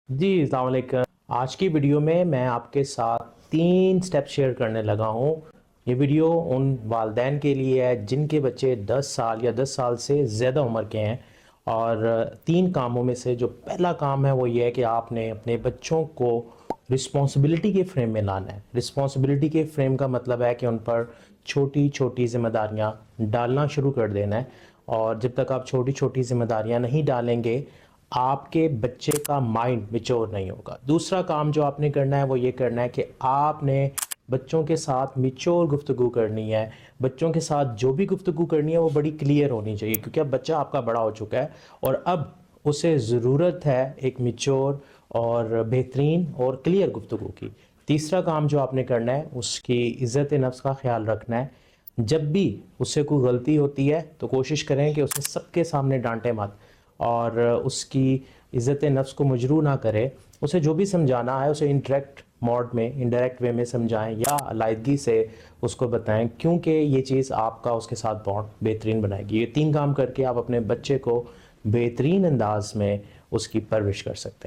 جی السلام علیکم۔ آج کی ویڈیو میں آپ کے ساتھ 3 سٹیپ شیئر کرنے لگا ہوں۔ یہ ویڈیو ان والدین کے لیے ہے جن کے بچے 10 سال یا 10 سال سے زیادہ عمر کے ہیں، اور 3 کاموں میں سے جو پہلا کام ہے وہ یہ ہے کہ آپ نے اپنے بچوں کو رسپانسبلٹی کے فریم میں لانا ہے۔ رسپانسبلٹی کے فریم کا مطلب ہے کہ ان پر چھوٹی چھوٹی ذمہ داریاں ڈالنا شروع کر دینا ہے، اور جب تک آپ چھوٹی چھوٹی ذمہ داریاں نہیں ڈالیں گے آپ کے بچے کا مائنڈ میچور نہیں ہوگا۔ دوسرا کام جو آپ نے کرنا ہے وہ یہ کرنا ہے کہ آپ نے بچوں کے ساتھ میچور گفتگو کرنی ہے۔ بچوں کے ساتھ جو بھی گفتگو کرنی ہے وہ بڑی کلیئر ہونی چاہیے، کیونکہ اب بچہ آپ کا بڑا ہو چکا ہے اور اب اسے ضرورت ہے ایک میچور اور بہترین اور کلیئر گفتگو کی۔ تیسرا کام جو آپ نے کرنا ہے اس کی عزت نفس کا خیال رکھنا ہے۔ جب بھی اس سے کوئی غلطی ہوتی ہے تو کوشش کریں کہ اسے سب کے سامنے ڈانٹے مت، اور اس کی عزت نفس کو مجروح نہ کرے۔ اسے جو بھی سمجھانا ہے اسے انڈائریکٹ موڈ میں، انڈائریکٹ وے میں سمجھائیں یا علیحدگی سے اس کو بتائیں، کیونکہ یہ چیز آپ کا اس کے ساتھ بانڈ بہترین بنائے گی۔ یہ 3 کام کر کے آپ اپنے بچے کو بہترین انداز میں اس کی پرورش کر سکتے ہیں۔